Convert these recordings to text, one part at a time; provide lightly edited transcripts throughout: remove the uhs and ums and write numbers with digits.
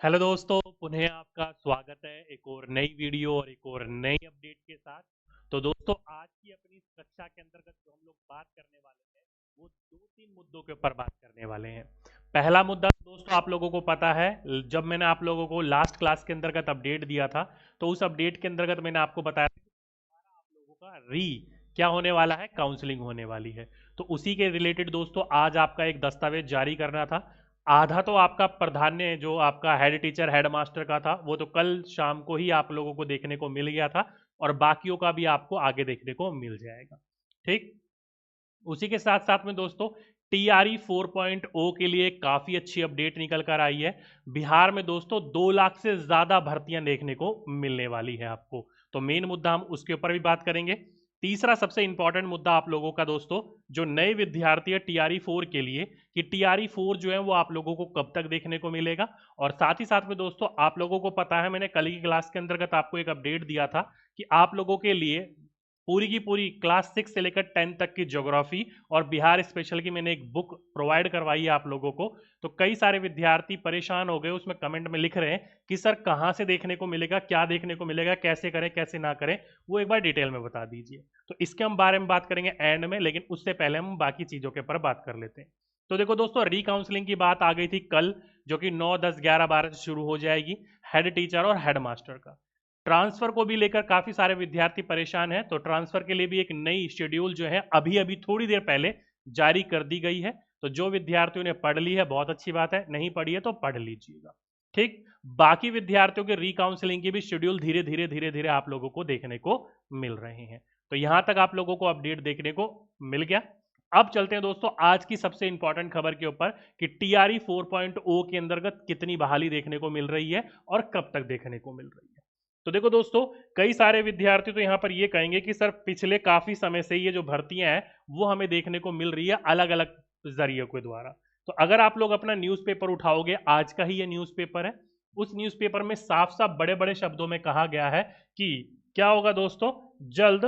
Hello दोस्तों, पुनः आपका स्वागत है एक और नई वीडियो और एक और नई अपडेट के साथ। तो दोस्तों, आज की अपनी इस कक्षा के अंतर्गत जो हम लोग बात करने वाले हैं वो दो तीन मुद्दों के ऊपर बात करने वाले हैं। पहला मुद्दा दोस्तों, आप लोगों को पता है, जब मैंने आप लोगों को लास्ट क्लास के अंतर्गत अपडेट दिया था तो उस अपडेट के अंतर्गत मैंने आपको बताया था कि आप लोगों का क्या होने वाला है, काउंसलिंग होने वाली है। तो उसी के रिलेटेड दोस्तों आज आपका एक दस्तावेज जारी करना था। आधा तो आपका प्राधान्य जो आपका हेड टीचर हेड मास्टर का था वो तो कल शाम को ही आप लोगों को देखने को मिल गया था, और बाकियों का भी आपको आगे देखने को मिल जाएगा। ठीक। उसी के साथ साथ में दोस्तों, टीआरई 4.0 के लिए काफी अच्छी अपडेट निकल कर आई है। बिहार में दोस्तों 2 लाख से ज्यादा भर्तियां देखने को मिलने वाली है आपको। तो मेन मुद्दा हम उसके ऊपर भी बात करेंगे। तीसरा सबसे इंपॉर्टेंट मुद्दा आप लोगों का दोस्तों, जो नए विद्यार्थी है टीआरई 4 के लिए, कि टीआरई 4 जो है वो आप लोगों को कब तक देखने को मिलेगा। और साथ ही साथ में दोस्तों, आप लोगों को पता है मैंने कल की क्लास के अंतर्गत आपको एक अपडेट दिया था कि आप लोगों के लिए पूरी की पूरी क्लास 6 से लेकर 10 तक की ज्योग्राफी और बिहार स्पेशल की मैंने एक बुक प्रोवाइड करवाई है आप लोगों को। तो कई सारे विद्यार्थी परेशान हो गए, उसमें कमेंट में लिख रहे हैं कि सर कहाँ से देखने को मिलेगा, क्या देखने को मिलेगा, कैसे करें कैसे ना करें, वो एक बार डिटेल में बता दीजिए। तो इसके हम बारे में बात करेंगे एंड में, लेकिन उससे पहले हम बाकी चीज़ों के ऊपर बात कर लेते हैं। तो देखो दोस्तों, रीकाउंसलिंग की बात आ गई थी कल, जो कि 9, 10, 11, 12 से शुरू हो जाएगी, हेड टीचर और हेड मास्टर का। ट्रांसफर को भी लेकर काफी सारे विद्यार्थी परेशान हैं, तो ट्रांसफर के लिए भी एक नई शेड्यूल जो है अभी अभी थोड़ी देर पहले जारी कर दी गई है। तो जो विद्यार्थियों ने पढ़ ली है बहुत अच्छी बात है, नहीं पढ़ी है तो पढ़ लीजिएगा। ठीक। बाकी विद्यार्थियों के रिकाउंसलिंग की भी शेड्यूल धीरे धीरे धीरे धीरे आप लोगों को देखने को मिल रहे हैं। तो यहां तक आप लोगों को अपडेट देखने को मिल गया। अब चलते हैं दोस्तों आज की सबसे इंपॉर्टेंट खबर के ऊपर कि टीआरई 4.0 के अंतर्गत कितनी बहाली देखने को मिल रही है और कब तक देखने को मिल रही है। तो देखो दोस्तों, कई सारे विद्यार्थी तो यहाँ पर ये कहेंगे कि सर पिछले काफी समय से ये जो भर्तियां हैं वो हमें देखने को मिल रही है अलग अलग जरियों के द्वारा। तो अगर आप लोग अपना न्यूज़पेपर उठाओगे, आज का ही ये न्यूज़पेपर है, उस न्यूज़पेपर में साफ साफ बड़े बड़े शब्दों में कहा गया है कि क्या होगा दोस्तों, जल्द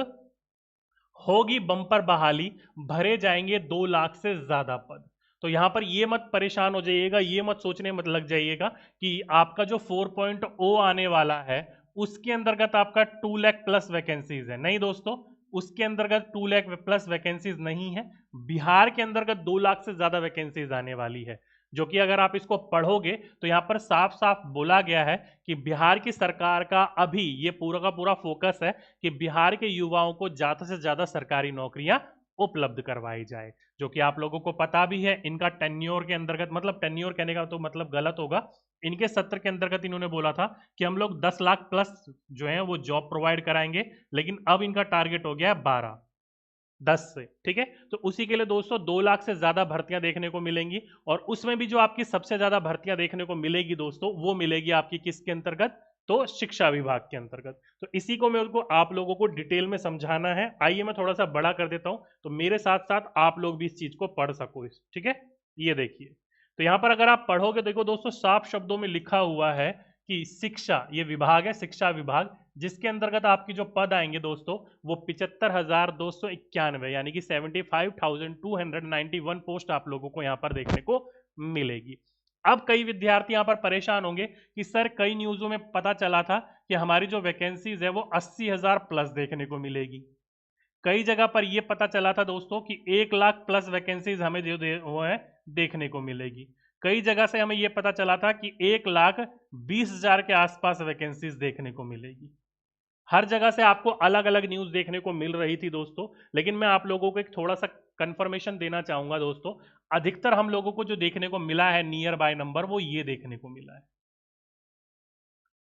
होगी बम्पर बहाली, भरे जाएंगे 2 लाख से ज्यादा पद। तो यहां पर ये मत परेशान हो जाइएगा, ये मत सोचने मत लग जाइएगा कि आपका जो 4.0 आने वाला है उसके अंतर्गत आपका 2 लाख प्लस वैकेंसीज है। नहीं दोस्तों, उसके अंतर्गत 2 लाख प्लस वैकेंसीज नहीं है। बिहार के अंतर्गत 2 लाख से ज्यादा वैकेंसीज आने वाली है, जो कि अगर आप इसको पढ़ोगे तो यहां पर साफ साफ बोला गया है कि बिहार की सरकार का अभी ये पूरा का पूरा फोकस है कि बिहार के युवाओं को ज्यादा से ज्यादा सरकारी नौकरियां उपलब्ध करवाई जाए। जो कि आप लोगों को पता भी है, इनका टेन्योर के अंतर्गत, मतलब टेन्योर कहने का तो मतलब गलत होगा, इनके सत्र के अंतर्गत इन्होंने बोला था कि हम लोग 10 लाख प्लस जो है वो जॉब प्रोवाइड कराएंगे, लेकिन अब इनका टारगेट हो गया है 12, 10 से। ठीक है, तो उसी के लिए दोस्तों 2 लाख से ज्यादा भर्तियां देखने को मिलेंगी। और उसमें भी जो आपकी सबसे ज्यादा भर्तियां देखने को मिलेगी दोस्तों, वो मिलेगी आपकी किसके अंतर्गत, तो शिक्षा विभाग के अंतर्गत। तो इसी को मेरे को आप लोगों को डिटेल में समझाना है। आइए मैं थोड़ा सा बड़ा कर देता हूं, तो मेरे साथ साथ आप लोग भी इस चीज को पढ़ सको। ठीक है, ये देखिए। तो यहां पर अगर आप पढ़ोगे, देखो दोस्तों साफ शब्दों में लिखा हुआ है कि शिक्षा, ये विभाग है शिक्षा विभाग, जिसके अंतर्गत आपकी जो पद आएंगे दोस्तों वो 75,291, यानी कि 75,291 पोस्ट आप लोगों को यहाँ पर देखने को मिलेगी। अब कई विद्यार्थी यहाँ पर परेशान होंगे कि सर कई न्यूज़ों में पता चला था कि हमारी जो वैकेंसीज है वो 80,000 प्लस देखने को मिलेगी। कई जगह पर यह पता चला था दोस्तों कि 1 लाख प्लस वैकेंसीज हमें जो वो है देखने को मिलेगी। कई जगह से हमें यह पता चला था कि 1,20,000 के आसपास वैकेंसीज देखने को मिलेगी। हर जगह से आपको अलग अलग न्यूज देखने को मिल रही थी दोस्तों, लेकिन मैं आप लोगों को एक थोड़ा सा कंफर्मेशन देना चाहूंगा दोस्तों। अधिकतर हम लोगों को जो देखने को मिला है नियर बाय नंबर, वो ये देखने को मिला है,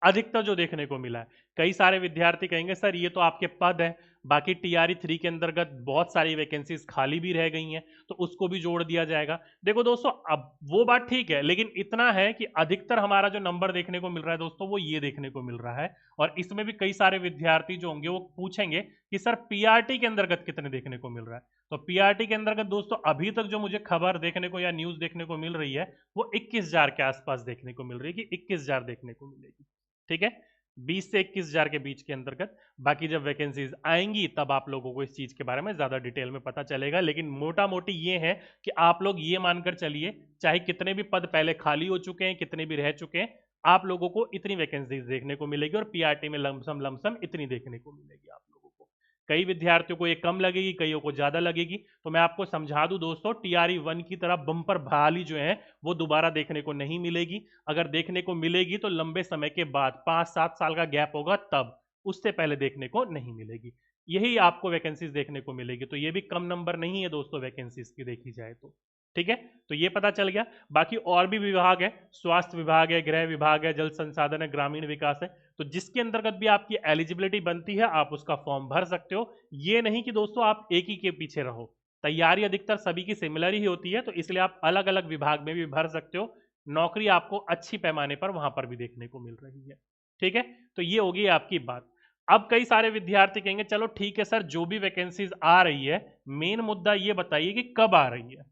अधिकतर जो देखने को मिला है। कई सारे विद्यार्थी कहेंगे सर ये तो आपके पद है, बाकी टीआरई 3 के अंतर्गत बहुत सारी वैकेंसीज खाली भी रह गई हैं, तो उसको भी जोड़ दिया जाएगा। देखो दोस्तों, अब वो बात ठीक है, लेकिन इतना है कि अधिकतर हमारा जो नंबर देखने को मिल रहा है दोस्तों वो ये देखने को मिल रहा है। और इसमें भी कई सारे विद्यार्थी जो होंगे वो पूछेंगे कि सर पीआरटी के अंतर्गत कितने देखने को मिल रहा है। तो पीआरटी के अंतर्गत दोस्तों अभी तक जो मुझे खबर देखने को या न्यूज देखने को मिल रही है वो 21,000 के आसपास देखने को मिल रही है कि 21,000 देखने को मिलेगी। ठीक है, 20 से 21,000 के बीच के अंतर्गत। बाकी जब वैकेंसीज आएंगी तब आप लोगों को इस चीज के बारे में ज्यादा डिटेल में पता चलेगा, लेकिन मोटा मोटी ये है कि आप लोग ये मानकर चलिए, चाहे कितने भी पद पहले खाली हो चुके हैं, कितने भी रह चुके हैं, आप लोगों को इतनी वैकेंसीज देखने को मिलेगी और पीआरटी में लमसम इतनी देखने को मिलेगी आप लोगों को। कई विद्यार्थियों को ये कम लगेगी, कईयों को ज्यादा लगेगी। तो मैं आपको समझा दूं दोस्तों, टीआरई 1 की तरह बम्पर बहाली जो है वो दोबारा देखने को नहीं मिलेगी। अगर देखने को मिलेगी तो लंबे समय के बाद, 5-7 साल का गैप होगा तब, उससे पहले देखने को नहीं मिलेगी। यही आपको वैकेंसीज देखने को मिलेगी। तो ये भी कम नंबर नहीं है दोस्तों वैकेंसीज की देखी जाए तो। ठीक है, तो ये पता चल गया। बाकी और भी विभाग है, स्वास्थ्य विभाग है, गृह विभाग है, जल संसाधन है, ग्रामीण विकास है। तो जिसके अंतर्गत भी आपकी एलिजिबिलिटी बनती है आप उसका फॉर्म भर सकते हो। ये नहीं कि दोस्तों आप एक ही के पीछे रहो, तैयारी अधिकतर सभी की सिमिलर ही होती है, तो इसलिए आप अलग अलग विभाग में भी भर सकते हो। नौकरी आपको अच्छी पैमाने पर वहां पर भी देखने को मिल रही है। ठीक है, तो ये होगी आपकी बात। अब कई सारे विद्यार्थी कहेंगे चलो ठीक है सर, जो भी वैकेंसीज आ रही है, मेन मुद्दा ये बताइए कि कब आ रही है।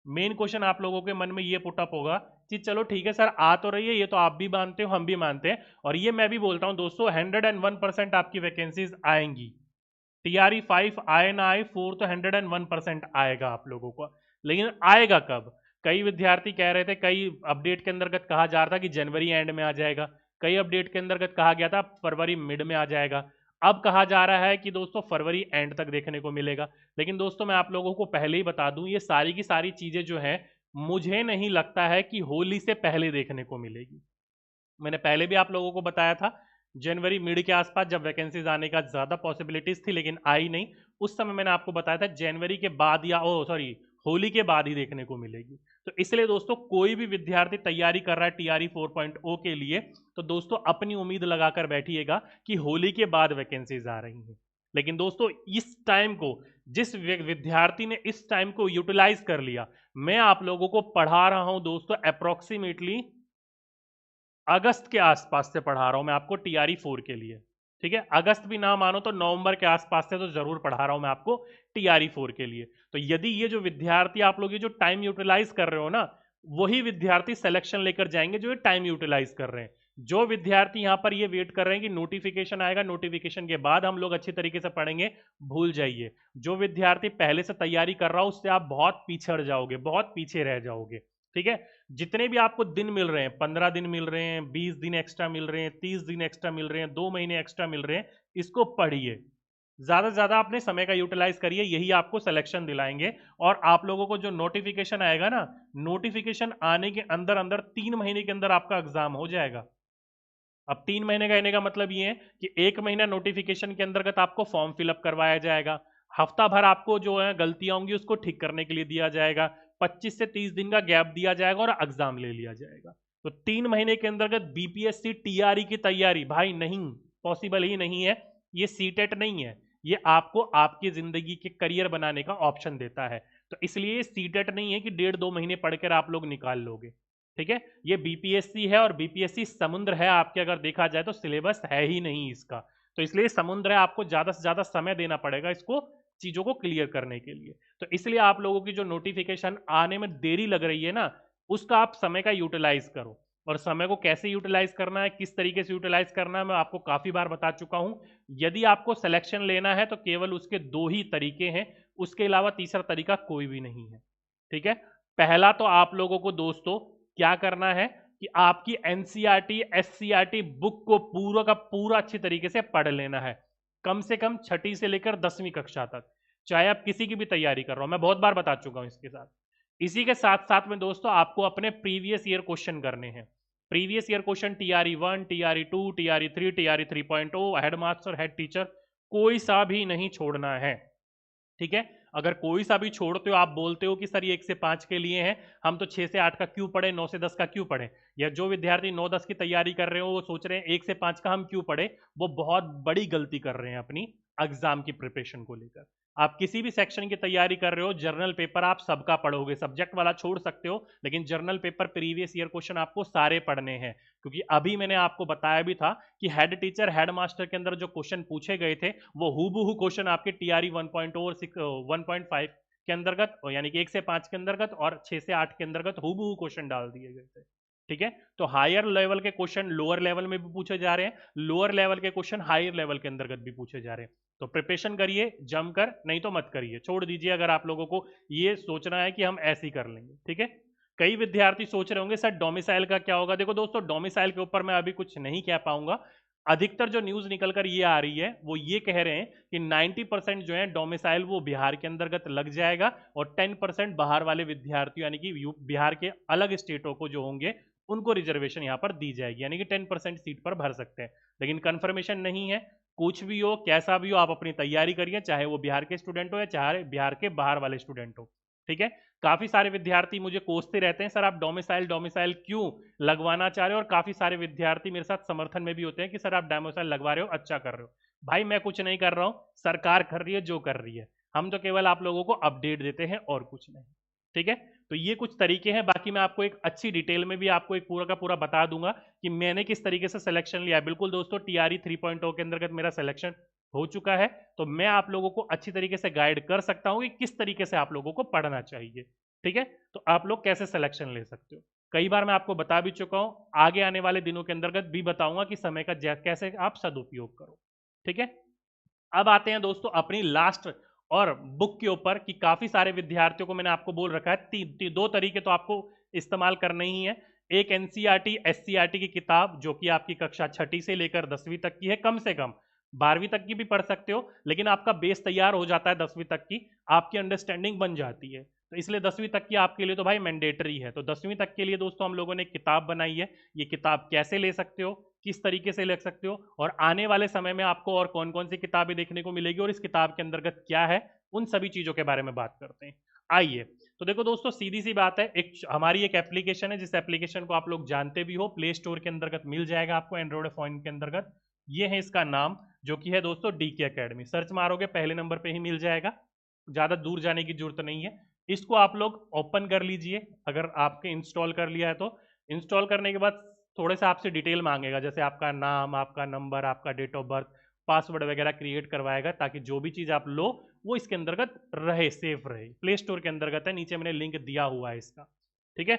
मेन क्वेश्चन आप लोगों के मन में ये पुटअप होगा कि चलो ठीक है सर, आ तो रही है, ये तो आप भी मानते हो, हम भी मानते हैं, और ये मैं भी बोलता हूं दोस्तों, 101% आपकी वैकेंसीज आएंगी। टीआरई 5 आए ना आए, 4 तो 101% आएगा आप लोगों को। लेकिन आएगा कब? कई विद्यार्थी कह रहे थे, कई अपडेट के अंतर्गत कहा जा रहा था कि जनवरी एंड में आ जाएगा, कई अपडेट के अंतर्गत कहा गया था फरवरी मिड में आ जाएगा। अब कहा जा रहा है कि दोस्तों फरवरी एंड तक देखने को मिलेगा। लेकिन दोस्तों मैं आप लोगों को पहले ही बता दूं, ये सारी की सारी चीजें जो है, मुझे नहीं लगता है कि होली से पहले देखने को मिलेगी। मैंने पहले भी आप लोगों को बताया था, जनवरी मिड के आसपास जब वैकेंसीज आने का ज्यादा पॉसिबिलिटीज थी लेकिन आई नहीं, उस समय मैंने आपको बताया था जनवरी के बाद या होली के बाद ही देखने को मिलेगी। तो इसलिए दोस्तों कोई भी विद्यार्थी तैयारी कर रहा है टीआरई 4.0 के लिए, तो दोस्तों अपनी उम्मीद लगाकर बैठिएगा कि होली के बाद वैकेंसीज आ रही हैं। लेकिन दोस्तों इस टाइम को, जिस विद्यार्थी ने इस टाइम को यूटिलाइज कर लिया, मैं आप लोगों को पढ़ा रहा हूं दोस्तों अप्रोक्सीमेटली अगस्त के आसपास से पढ़ा रहा हूं मैं आपको टीआरई 4 के लिए। ठीक है, अगस्त भी ना मानो तो नवंबर के आसपास से तो जरूर पढ़ा रहा हूं मैं आपको टीआरई 4 के लिए। तो यदि ये जो विद्यार्थी आप लोग ये जो टाइम यूटिलाइज कर रहे हो ना, वही विद्यार्थी सिलेक्शन लेकर जाएंगे जो ये टाइम यूटिलाइज कर रहे हैं। जो विद्यार्थी यहां पर ये वेट कर रहे हैं कि नोटिफिकेशन आएगा, नोटिफिकेशन के बाद हम लोग अच्छी तरीके से पढ़ेंगे, भूल जाइए। जो विद्यार्थी पहले से तैयारी कर रहा हो उससे आप बहुत पिछड़ जाओगे, बहुत पीछे रह जाओगे। ठीक है, जितने भी आपको दिन मिल रहे हैं, 15 दिन मिल रहे हैं, 20 दिन एक्स्ट्रा मिल रहे हैं, 30 दिन एक्स्ट्रा मिल रहे हैं, 2 महीने एक्स्ट्रा मिल रहे हैं, इसको पढ़िए, ज्यादा से ज्यादा अपने समय का यूटिलाइज करिए, यही आपको सिलेक्शन दिलाएंगे। और आप लोगों को जो नोटिफिकेशन आएगा ना, नोटिफिकेशन आने के अंदर अंदर 3 महीने के अंदर आपका एग्जाम हो जाएगा। अब 3 महीने कहने का मतलब ये है कि 1 महीना नोटिफिकेशन के अंतर्गत आपको फॉर्म फिलअप करवाया जाएगा, हफ्ता भर आपको जो है गलतियां होंगी उसको ठीक करने के लिए दिया जाएगा, 25 से 30 दिन का गैप दिया जाएगा और एग्जाम ले लिया जाएगा। तो 3 महीने के अंतर्गत बीपीएससी टीआरई की तैयारी भाई नहीं, पॉसिबल ही नहीं है। ये सीटेट नहीं है, ये आपको आपकी जिंदगी के करियर बनाने का ऑप्शन देता है। तो इसलिए सीटेट नहीं है कि 1.5-2 महीने पढ़कर आप लोग निकाल लोगे। ठीक है, ये बीपीएससी है और बीपीएससी समुद्र है आपके, अगर देखा जाए तो सिलेबस है ही नहीं इसका। तो इसलिए समुद्र है, आपको ज्यादा से ज्यादा समय देना पड़ेगा इसको चीजों को क्लियर करने के लिए। तो इसलिए आप लोगों की जो नोटिफिकेशन आने में देरी लग रही है ना, उसका आप समय का यूटिलाइज करो। और समय को कैसे यूटिलाइज करना है, किस तरीके से यूटिलाइज करना है, मैं आपको काफी बार बता चुका हूं। यदि आपको सिलेक्शन लेना है तो केवल उसके 2 ही तरीके हैं, उसके अलावा तीसरा तरीका कोई भी नहीं है। ठीक है, पहला तो आप लोगों को दोस्तों क्या करना है कि आपकी एनसीईआरटी एससीईआरटी बुक को पूरा का पूरा अच्छी तरीके से पढ़ लेना है, कम से कम 6ठी से लेकर 10वीं कक्षा तक, चाहे आप किसी की भी तैयारी कर रहे हो, मैं बहुत बार बता चुका हूं इसके साथ। इसी के साथ साथ में दोस्तों आपको अपने प्रीवियस ईयर क्वेश्चन करने हैं। Previous year question TRE 1, TRE 2, TRE 3, TRE 3.0, head master, head teacher, कोई सा भी नहीं छोड़ना है। ठीक है, अगर कोई सा भी छोड़ते हो, आप बोलते हो कि सर ये 1 से 5 के लिए हैं, हम तो 6 से 8 का क्यों पढ़े, 9 से 10 का क्यों पढ़े, या जो विद्यार्थी 9-10 की तैयारी कर रहे हो वो सोच रहे हैं 1 से 5 का हम क्यों पढ़े, वो बहुत बड़ी गलती कर रहे हैं अपनी एग्जाम की प्रिपरेशन को लेकर। आप किसी भी सेक्शन की तैयारी कर रहे हो, जर्नल पेपर आप सबका पढ़ोगे, सब्जेक्ट वाला छोड़ सकते हो, लेकिन journal paper previous year question आपको सारे पढ़ने हैं। क्योंकि अभी मैंने आपको बताया भी था कि हेड टीचर हेड मास्टर के अंदर जो क्वेश्चन पूछे गए थे वो हूबहू क्वेश्चन आपके टीआरई 1.0 और 1.5 के अंतर्गत, यानी कि 1 से 5 के अंतर्गत और 6 से 8 के अंतर्गत हूबहू क्वेश्चन डाल दिए गए थे। ठीक है, तो हायर लेवल के क्वेश्चन लोअर लेवल में भी पूछे जा रहे हैं, लोअर लेवल के क्वेश्चन हायर लेवल के अंतर्गत भी पूछे जा रहे हैं। तो प्रिपरेशन करिए जमकर, नहीं तो मत करिए, छोड़ दीजिए अगर आप लोगों को ये सोचना है कि हम ऐसे ही कर लेंगे। ठीक है, कई विद्यार्थी सोच रहे होंगे सर डोमिसाइल का क्या होगा। देखो दोस्तों, डोमिसाइल के ऊपर मैं अभी कुछ नहीं कह पाऊंगा। अधिकतर जो न्यूज निकल कर ये आ रही है वो ये कह रहे हैं कि 90% जो है डोमिसाइल वो बिहार के अंतर्गत लग जाएगा और 10% बाहर वाले विद्यार्थियों यानी कि बिहार के अलग स्टेटों को जो होंगे उनको रिजर्वेशन यहाँ पर दी जाएगी, यानी कि 10% सीट पर भर सकते हैं। लेकिन कंफर्मेशन नहीं है। कुछ भी हो कैसा भी हो, आप अपनी तैयारी करिए, चाहे वो बिहार के स्टूडेंट हो या चाहे बिहार के बाहर वाले स्टूडेंट हो। ठीक है। काफी सारे विद्यार्थी मुझे कोसते रहते हैं सर आप डोमिसाइल डोमिसाइल क्यों लगवाना चाह रहे हो, और काफी सारे विद्यार्थी मेरे साथ समर्थन में भी होते हैं कि सर आप डोमिसाइल लगवा रहे हो, अच्छा कर रहे हो। भाई मैं कुछ नहीं कर रहा हूं, सरकार कर रही है जो कर रही है, हम तो केवल आप लोगों को अपडेट देते हैं और कुछ नहीं। ठीक है। तो ये कुछ तरीके हैं, बाकी मैं आपको एक अच्छी डिटेल में भी आपको एक पूरा का पूरा बता दूंगा कि मैंने किस तरीके से सिलेक्शन लिया है। बिल्कुल दोस्तों, टीआरई 3.0 के अंतर्गत मेरा सिलेक्शन हो चुका है, तो मैं आप लोगों को अच्छी तरीके से गाइड कर सकता हूं कि किस तरीके से आप लोगों को पढ़ना चाहिए। ठीक है। तो आप लोग कैसे सिलेक्शन ले सकते हो, कई बार मैं आपको बता भी चुका हूं, आगे आने वाले दिनों के अंतर्गत भी बताऊंगा कि समय का कैसे आप सदुपयोग करो। ठीक है। अब आते हैं दोस्तों अपनी लास्ट और बुक के ऊपर कि काफी सारे विद्यार्थियों को मैंने आपको बोल रखा है दो तरीके तो आपको इस्तेमाल करने ही है। एक एनसीईआरटी एससीईआरटी की किताब जो कि आपकी कक्षा 6ठी से लेकर 10वीं तक की है, कम से कम 12वीं तक की भी पढ़ सकते हो, लेकिन आपका बेस तैयार हो जाता है 10वीं तक की, आपकी अंडरस्टैंडिंग बन जाती है, तो इसलिए 10वीं तक की आपके लिए तो भाई मैंडेटरी है। तो 10वीं तक के लिए दोस्तों हम लोगों ने एक किताब बनाई है, ये किताब कैसे ले सकते हो, किस तरीके से ले सकते हो, और आने वाले समय में आपको और कौन कौन सी किताबें देखने को मिलेगी और इस किताब के अंतर्गत क्या है, उन सभी चीजों के बारे में बात करते हैं। आइए, तो देखो दोस्तों सीधी सी बात है, एक हमारी एक एप्लीकेशन है जिस एप्लीकेशन को आप लोग जानते भी हो, प्ले स्टोर के अंतर्गत मिल जाएगा आपको एंड्रॉइड फोन के अंतर्गत। ये है इसका नाम जो कि है दोस्तों डीके एकेडमी, सर्च मारोगे पहले नंबर पे ही मिल जाएगा, ज्यादा दूर जाने की जरूरत नहीं है। इसको आप लोग ओपन कर लीजिए, अगर आपके इंस्टॉल कर लिया है तो। इंस्टॉल करने के बाद थोड़े से आपसे डिटेल मांगेगा, जैसे आपका नाम, आपका नंबर, आपका डेट ऑफ बर्थ, पासवर्ड वगैरह क्रिएट करवाएगा, ताकि जो भी चीज़ आप लो वो इसके अंतर्गत रहे, सेफ रहे। प्ले स्टोर के अंतर्गत है, नीचे मैंने लिंक दिया हुआ है इसका। ठीक है।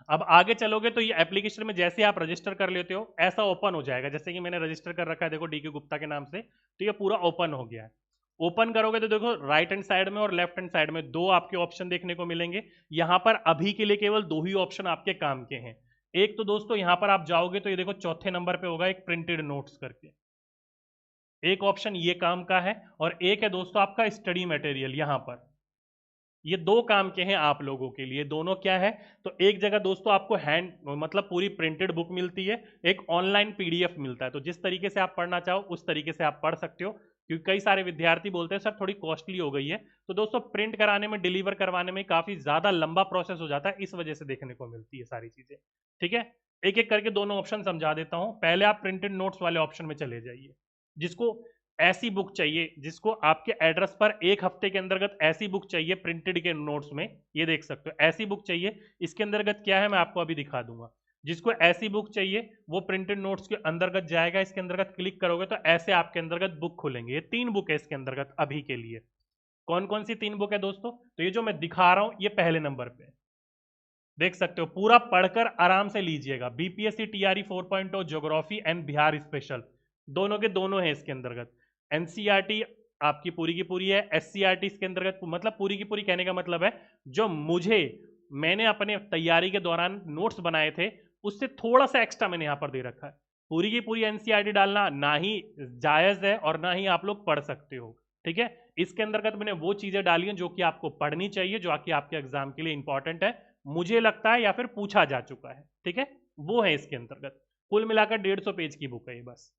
अब आगे चलोगे तो ये एप्लीकेशन में जैसे आप रजिस्टर कर लेते हो ऐसा ओपन हो जाएगा, जैसे कि मैंने रजिस्टर कर रखा है देखो डीके गुप्ता के नाम से, तो ये पूरा ओपन हो गया है। ओपन करोगे तो देखो राइट हैंड साइड में और लेफ्ट हैंड साइड में दो आपके ऑप्शन देखने को मिलेंगे। यहां पर अभी के लिए केवल दो ही ऑप्शन आपके काम के हैं। एक तो दोस्तों यहां पर आप जाओगे तो ये देखो चौथे नंबर पे होगा एक प्रिंटेड नोट्स करके, एक ऑप्शन ये काम का है, और एक है दोस्तों आपका स्टडी मटेरियल। यहां पर ये दो काम के हैं आप लोगों के लिए, दोनों क्या है, तो एक जगह दोस्तों आपको हैंड मतलब पूरी प्रिंटेड बुक मिलती है, एक ऑनलाइन पीडीएफ मिलता है। तो जिस तरीके से आप पढ़ना चाहो उस तरीके से आप पढ़ सकते हो, क्योंकि कई सारे विद्यार्थी बोलते हैं सर थोड़ी कॉस्टली हो गई है, तो दोस्तों प्रिंट कराने में, डिलीवर करवाने में काफी ज्यादा लंबा प्रोसेस हो जाता है, इस वजह से देखने को मिलती है सारी चीजें। ठीक है। एक एक करके दोनों ऑप्शन समझा देता हूं। पहले आप प्रिंटेड नोट्स वाले ऑप्शन में चले जाइए, जिसको ऐसी बुक चाहिए, जिसको आपके एड्रेस पर एक हफ्ते के अंतर्गत ऐसी बुक चाहिए प्रिंटेड के नोट्स में, ये देख सकते हो ऐसी बुक चाहिए। इसके अंतर्गत क्या है मैं आपको अभी दिखा दूंगा। जिसको ऐसी बुक चाहिए वो प्रिंटेड नोट्स के अंतर्गत जाएगा, इसके अंतर्गत क्लिक करोगे तो ऐसे आपके अंतर्गत बुक खुलेंगे। ये 3 बुक है इसके अंतर्गत अभी के लिए। कौन कौन सी 3 बुक है दोस्तों, तो ये जो मैं दिखा रहा हूं ये पहले नंबर पे देख सकते हो, पूरा पढ़कर आराम से लीजिएगा। BPSC TRE 4.0 geography and Bihar special, दोनों के दोनों है इसके अंतर्गत। एनसीईआरटी आपकी पूरी की पूरी है, एससीईआरटी इसके अंतर्गत, मतलब पूरी की पूरी कहने का मतलब है जो मैंने अपने तैयारी के दौरान नोट्स बनाए थे उससे थोड़ा सा एक्स्ट्रा मैंने यहां पर दे रखा है। पूरी की पूरी एनसीईआरटी डालना ना ही जायज है और ना ही आप लोग पढ़ सकते हो। ठीक है। इसके अंतर्गत मैंने वो चीजें डाली हैं जो कि आपको पढ़नी चाहिए, जो कि आपके एग्जाम के लिए इंपॉर्टेंट है, मुझे लगता है, या फिर पूछा जा चुका है। ठीक है। वो है इसके अंतर्गत, कुल मिलाकर 150 पेज की बुक है ये बस।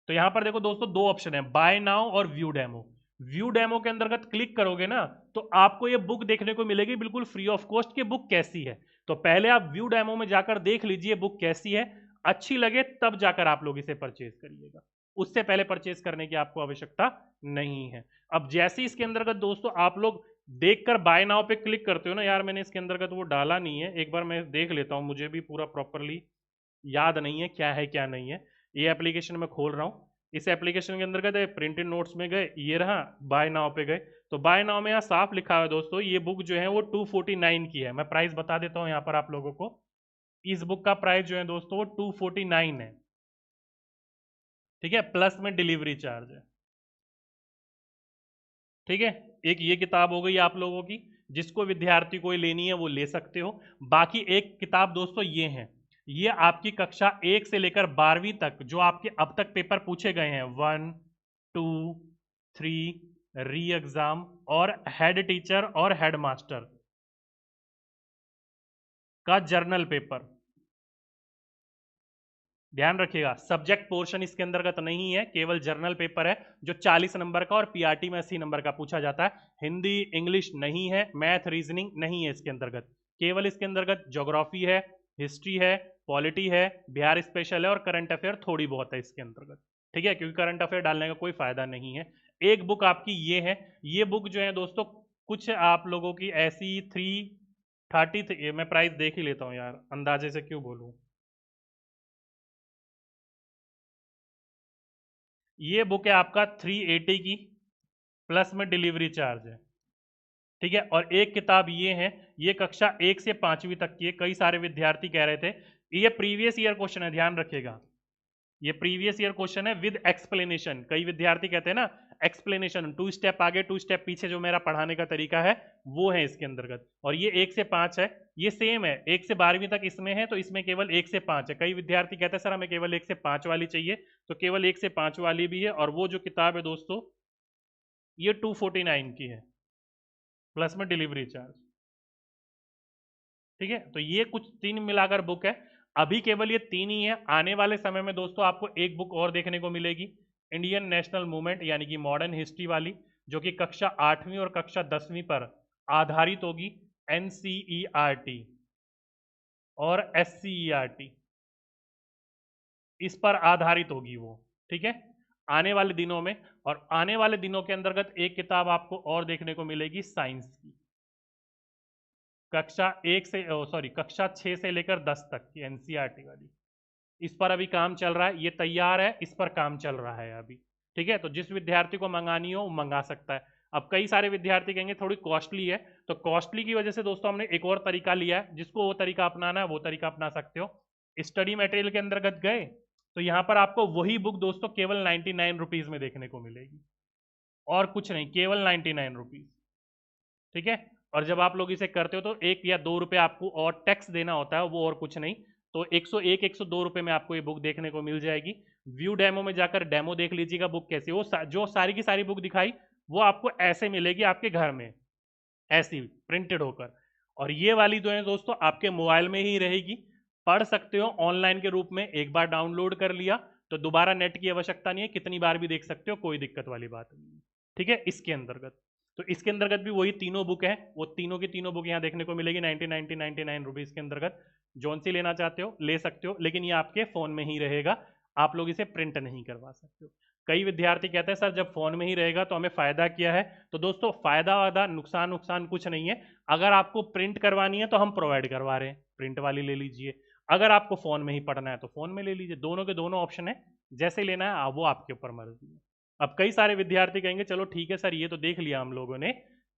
तो यहां पर देखो दोस्तों दो ऑप्शन है, बाय नाउ और व्यू डेमो। व्यू डेमो के अंतर्गत क्लिक करोगे ना तो आपको ये बुक देखने को मिलेगी बिल्कुल फ्री ऑफ कॉस्ट की बुक कैसी है। तो पहले आप व्यू डेमो में जाकर देख लीजिए बुक कैसी है, अच्छी लगे तब जाकर आप लोग इसे परचेज करिएगा, उससे पहले परचेज करने की आपको आवश्यकता नहीं है। अब जैसे इसके अंतर्गत दोस्तों आप लोग देखकर बाय नाउ पे क्लिक करते हो ना, यार मैंने इसके अंतर्गत वो डाला नहीं है, एक बार मैं देख लेता हूं, मुझे भी पूरा प्रॉपरली याद नहीं है क्या है क्या नहीं है। ये एप्लीकेशन में खोल रहा हूँ, इस एप्लीकेशन के अंतर्गत प्रिंटेड नोट्स में गए, ये रहा बाय नाउ पे गए, तो बाय नाउ में यहाँ साफ लिखा हुआ है दोस्तों ये बुक जो है वो 249 की है। मैं प्राइस बता देता हूँ यहाँ पर आप लोगों को, इस बुक का प्राइस जो है दोस्तों वो 249 है। ठीक है, प्लस में डिलीवरी चार्ज है। ठीक है, एक ये किताब हो गई आप लोगों की, जिसको विद्यार्थी को लेनी है वो ले सकते हो। बाकी एक किताब दोस्तों ये है, ये आपकी कक्षा 1 से लेकर 12वीं तक जो आपके अब तक पेपर पूछे गए हैं, 1, 2, 3, री एग्जाम और हेड टीचर और हेड मास्टर का जर्नल पेपर, ध्यान रखिएगा सब्जेक्ट पोर्शन इसके अंतर्गत नहीं है, केवल जर्नल पेपर है जो 40 नंबर का और पीआरटी में 80 नंबर का पूछा जाता है। हिंदी इंग्लिश नहीं है, मैथ रीजनिंग नहीं है इसके अंतर्गत, केवल इसके अंतर्गत ज्योग्राफी है, हिस्ट्री है, पॉलिटी है, बिहार स्पेशल है और करंट अफेयर थोड़ी बहुत है इसके अंतर्गत। ठीक है, क्योंकि करंट अफेयर डालने का कोई फायदा नहीं है। एक बुक आपकी ये है, ये बुक जो है दोस्तों कुछ आप लोगों की ऐसी 330, मैं प्राइस देख ही लेता हूँ यार, अंदाजे से क्यों बोलूँ। ये बुक है आपका 380 की, प्लस में डिलीवरी चार्ज है। ठीक है, और एक किताब ये है, ये कक्षा 1 से 5वीं तक की है। कई सारे विद्यार्थी कह रहे थे, ये प्रीवियस ईयर क्वेश्चन है, ध्यान रखिएगा, ये प्रीवियस ईयर क्वेश्चन है विद एक्सप्लेनेशन। कई विद्यार्थी कहते हैं ना एक्सप्लेनेशन, 2 स्टेप आगे 2 स्टेप पीछे जो मेरा पढ़ाने का तरीका है वो है इसके अंतर्गत। और ये 1 से 5 है, ये सेम है, 1 से 12वीं तक इसमें है, तो इसमें केवल 1 से 5 है। कई विद्यार्थी कहते हैं सर हमें केवल 1 से 5 वाली चाहिए, तो केवल 1 से 5 वाली भी है। और वो जो किताब है दोस्तों ये 249 की है, प्लस में डिलीवरी चार्ज। ठीक है, तो ये कुछ 3 मिलाकर बुक है, अभी केवल ये 3 ही है। आने वाले समय में दोस्तों आपको एक बुक और देखने को मिलेगी, इंडियन नेशनल मूवमेंट यानी कि मॉडर्न हिस्ट्री वाली, जो कि कक्षा 8वीं और कक्षा 10वीं पर आधारित होगी, एनसीईआरटी और एससीईआरटी इस पर आधारित होगी वो। ठीक है, आने वाले दिनों में। और आने वाले दिनों के अंतर्गत एक किताब आपको और देखने को मिलेगी साइंस की, कक्षा 1 से सॉरी कक्षा 6 से लेकर 10 तक की एनसीईआरटी वाली, इस पर अभी काम चल रहा है, ये तैयार है, इस पर काम चल रहा है अभी। ठीक है, तो जिस विद्यार्थी को मंगानी हो वो मंगा सकता है। अब कई सारे विद्यार्थी कहेंगे थोड़ी कॉस्टली है, तो कॉस्टली की वजह से दोस्तों हमने एक और तरीका लिया है, जिसको वो तरीका अपनाना है वो तरीका अपना सकते हो। स्टडी मटेरियल के अंतर्गत गए तो यहाँ पर आपको वही बुक दोस्तों केवल 99 रुपीज में देखने को मिलेगी, और कुछ नहीं, केवल 99 रुपीज। ठीक है, और जब आप लोग इसे करते हो तो 1 या 2 रुपये आपको और टैक्स देना होता है, वो और कुछ नहीं। तो 101 102 रुपये में आपको ये बुक देखने को मिल जाएगी। व्यू डेमो में जाकर डेमो देख लीजिएगा बुक कैसी, वो जो सारी की सारी बुक दिखाई वो आपको ऐसे मिलेगी आपके घर में, ऐसी प्रिंटेड होकर। और ये वाली जो है दोस्तों आपके मोबाइल में ही रहेगी, पढ़ सकते हो ऑनलाइन के रूप में। एक बार डाउनलोड कर लिया तो दोबारा नेट की आवश्यकता नहीं है, कितनी बार भी देख सकते हो, कोई दिक्कत वाली बात नहीं है। ठीक है, इसके अंतर्गत तो इसके अंतर्गत भी वही तीनों बुक है, वो तीनों की तीनों बुक यहाँ देखने को मिलेगी 99 रुपीज के अंतर्गत। जौन सी लेना चाहते हो ले सकते हो, लेकिन ये आपके फोन में ही रहेगा, आप लोग इसे प्रिंट नहीं करवा सकते हो। कई विद्यार्थी कहते हैं सर जब फोन में ही रहेगा तो हमें फायदा क्या है, तो दोस्तों फायदा वादा नुकसान नुकसान कुछ नहीं है। अगर आपको प्रिंट करवानी है तो हम प्रोवाइड करवा रहे हैं, प्रिंट वाली ले लीजिए। अगर आपको फोन में ही पढ़ना है तो फोन में ले लीजिए, दोनों के दोनों ऑप्शन है, जैसे लेना है वो आपके ऊपर मर्जी है। अब कई सारे विद्यार्थी कहेंगे चलो ठीक है सर ये तो देख लिया हम लोगों ने,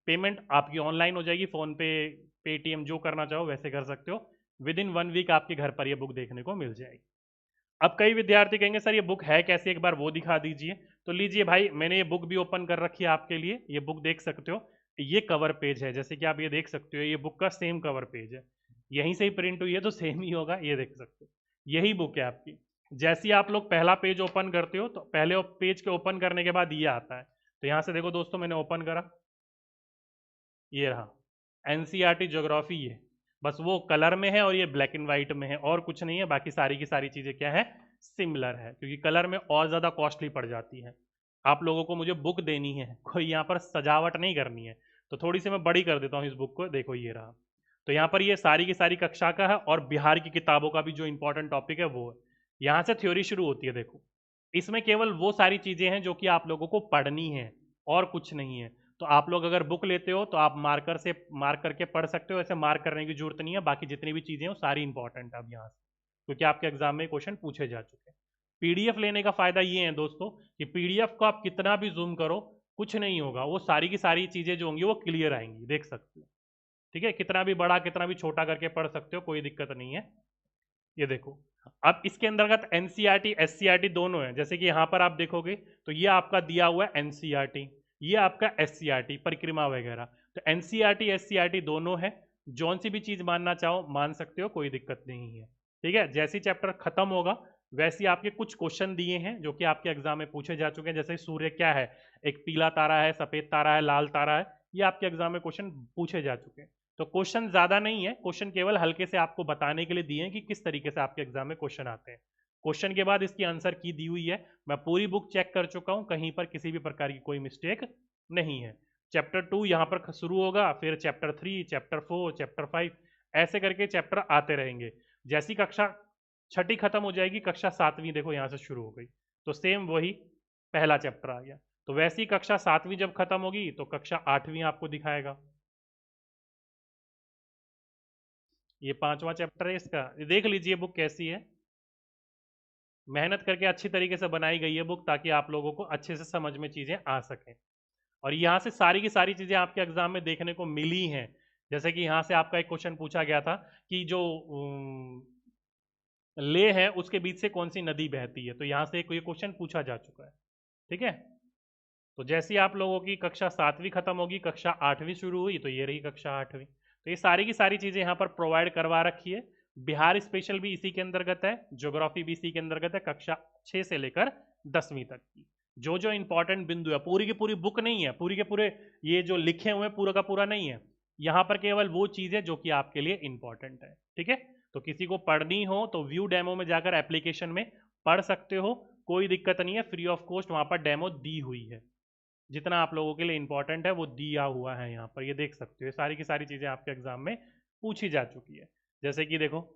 पेमेंट आपकी ऑनलाइन हो जाएगी, फोन पे पेटीएम जो करना चाहो वैसे कर सकते हो, विद इन 1 वीक आपके घर पर ये बुक देखने को मिल जाएगी। अब कई विद्यार्थी कहेंगे सर ये बुक है कैसे, एक बार वो दिखा दीजिए। तो लीजिए भाई, मैंने ये बुक भी ओपन कर रखी है आपके लिए, ये बुक देख सकते हो, ये कवर पेज है, जैसे कि आप ये देख सकते हो, ये बुक का सेम कवर पेज है, यहीं से ही प्रिंट हुई है तो सेम ही होगा, ये देख सकते हो, यही बुक है आपकी। जैसे ही आप लोग पहला पेज ओपन करते हो तो पहले पेज के ओपन करने के बाद ये आता है, तो यहाँ से देखो दोस्तों मैंने ओपन करा, ये रहा एनसीईआरटी ज्योग्राफी, ये बस वो कलर में है और ये ब्लैक एंड व्हाइट में है, और कुछ नहीं है। बाकी सारी की सारी चीज़ें क्या है, सिमिलर है, क्योंकि कलर में और ज़्यादा कॉस्टली पड़ जाती है। आप लोगों को मुझे बुक देनी है, कोई यहाँ पर सजावट नहीं करनी है, तो थोड़ी सी मैं बड़ी कर देता हूँ इस बुक को, देखो ये रहा। तो यहाँ पर ये सारी की सारी कक्षा का है, और बिहार की किताबों का भी जो इंपॉर्टेंट टॉपिक है वो है। यहाँ से थ्योरी शुरू होती है, देखो इसमें केवल वो सारी चीज़ें हैं जो कि आप लोगों को पढ़नी है, और कुछ नहीं है। तो आप लोग अगर बुक लेते हो तो आप मार्कर से मार्क करके पढ़ सकते हो, ऐसे मार्क करने की जरूरत नहीं है। बाकी जितनी भी चीज़ें हैं वो सारी इंपॉर्टेंट है अब यहाँ से, क्योंकि आपके एग्जाम में क्वेश्चन पूछे जा चुके हैं। पीडीएफ लेने का फायदा ये है दोस्तों कि पीडीएफ को आप कितना भी जूम करो कुछ नहीं होगा, वो सारी की सारी चीज़ें जो होंगी वो क्लियर आएंगी, देख सकते हो। ठीक है, कितना भी बड़ा कितना भी छोटा करके पढ़ सकते हो, कोई दिक्कत नहीं है। ये देखो, अब इसके अंतर्गत एनसीईआरटी एससीईआरटी दोनों है, जैसे कि यहाँ पर आप देखोगे तो ये आपका दिया हुआ है एनसीईआरटी, ये आपका SCRT परिक्रमा वगैरह। तो NCRT SCRT दोनों है, जौन सी भी चीज मानना चाहो मान सकते हो, कोई दिक्कत नहीं है। ठीक है, जैसे चैप्टर खत्म होगा वैसे आपके कुछ क्वेश्चन दिए हैं जो कि आपके एग्जाम में पूछे जा चुके हैं। जैसे सूर्य क्या है, एक पीला तारा है, सफेद तारा है, लाल तारा है, ये आपके एग्जाम में क्वेश्चन पूछे जा चुके हैं। तो क्वेश्चन ज्यादा नहीं है, क्वेश्चन केवल हल्के से आपको बताने के लिए दिए हैं कि किस तरीके से आपके एग्जाम में क्वेश्चन आते हैं। क्वेश्चन के बाद इसकी आंसर की दी हुई है, मैं पूरी बुक चेक कर चुका हूं, कहीं पर किसी भी प्रकार की कोई मिस्टेक नहीं है। चैप्टर 2 यहाँ पर शुरू होगा, फिर चैप्टर 3, चैप्टर 4, चैप्टर 5, ऐसे करके चैप्टर आते रहेंगे। जैसी कक्षा छठी खत्म हो जाएगी, कक्षा 7वीं देखो यहाँ से शुरू हो गई, तो सेम वही पहला चैप्टर आ गया। तो वैसी कक्षा 7वीं जब खत्म होगी तो कक्षा 8वीं आपको दिखाएगा। ये 5वां चैप्टर है इसका, देख लीजिए बुक कैसी है, मेहनत करके अच्छी तरीके से बनाई गई है बुक, ताकि आप लोगों को अच्छे से समझ में चीजें आ सकें। और यहाँ से सारी की सारी चीजें आपके एग्जाम में देखने को मिली हैं। जैसे कि यहाँ से आपका एक क्वेश्चन पूछा गया था कि जो ले है उसके बीच से कौन सी नदी बहती है, तो यहाँ से ये क्वेश्चन पूछा जा चुका है। ठीक है, तो जैसे ही आप लोगों की कक्षा 7वीं खत्म होगी, कक्षा 8वीं शुरू हुई, तो ये रही कक्षा 8वीं। तो ये सारी की सारी चीजें यहाँ पर प्रोवाइड करवा रखी है। बिहार स्पेशल भी इसी के अंतर्गत है, ज्योग्राफी भी इसी के अंतर्गत है, कक्षा 6 से लेकर 10वीं तक की जो जो इंपॉर्टेंट बिंदु है, पूरी की पूरी बुक नहीं है, पूरी के पूरे ये जो लिखे हुए पूरा का पूरा नहीं है, यहाँ पर केवल वो चीज है जो कि आपके लिए इंपॉर्टेंट है। ठीक है, तो किसी को पढ़नी हो तो व्यू डेमो में जाकर एप्लीकेशन में पढ़ सकते हो, कोई दिक्कत नहीं है, फ्री ऑफ कॉस्ट वहां पर डेमो दी हुई है। जितना आप लोगों के लिए इंपॉर्टेंट है वो दिया हुआ है यहाँ पर, ये देख सकते हो। ये सारी की सारी चीजें आपके एग्जाम में पूछी जा चुकी है। जैसे कि देखो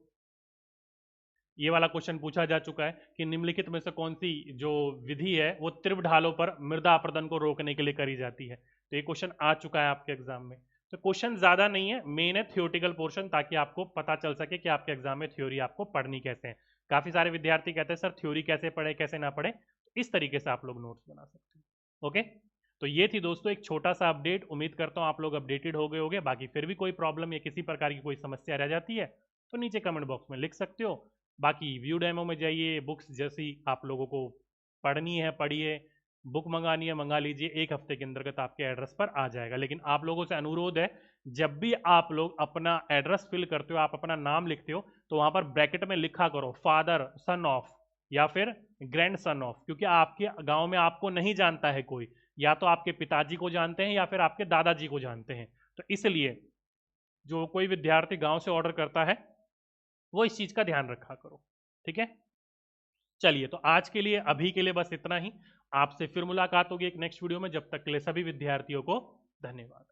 ये वाला क्वेश्चन पूछा जा चुका है कि निम्नलिखित में से कौन सी जो विधि है वो तीव्र ढालों पर मृदा अपरदन को रोकने के लिए करी जाती है। तो ये क्वेश्चन आ चुका है आपके एग्जाम में। तो क्वेश्चन ज्यादा नहीं है, मेन है थियोटिकल पोर्शन, ताकि आपको पता चल सके कि आपके एग्जाम में थ्योरी आपको पढ़नी कैसे है। काफी सारे विद्यार्थी कहते हैं सर थ्योरी कैसे पढ़े कैसे ना पढ़े, तो इस तरीके से आप लोग नोट्स बना सकते हैं। ओके, तो ये थी दोस्तों एक छोटा सा अपडेट, उम्मीद करता हूँ आप लोग अपडेटेड हो गए होंगे। बाकी फिर भी कोई प्रॉब्लम या किसी प्रकार की कोई समस्या रह जाती है तो नीचे कमेंट बॉक्स में लिख सकते हो। बाकी व्यू डेमो में जाइए, बुक्स जैसी आप लोगों को पढ़नी है पढ़िए, बुक मंगानी है मंगा लीजिए, एक हफ्ते के अंतर्गत आपके एड्रेस पर आ जाएगा। लेकिन आप लोगों से अनुरोध है, जब भी आप लोग अपना एड्रेस फिल करते हो, आप अपना नाम लिखते हो, तो वहां पर ब्रैकेट में लिखा करो फादर सन ऑफ या फिर ग्रैंड सन ऑफ, क्योंकि आपके गांव में आपको नहीं जानता है कोई, या तो आपके पिताजी को जानते हैं या फिर आपके दादाजी को जानते हैं। तो इसलिए जो कोई विद्यार्थी गांव से ऑर्डर करता है वो इस चीज का ध्यान रखा करो। ठीक है, चलिए तो आज के लिए अभी के लिए बस इतना ही। आपसे फिर मुलाकात होगी एक नेक्स्ट वीडियो में, जब तक के लिए सभी विद्यार्थियों को धन्यवाद।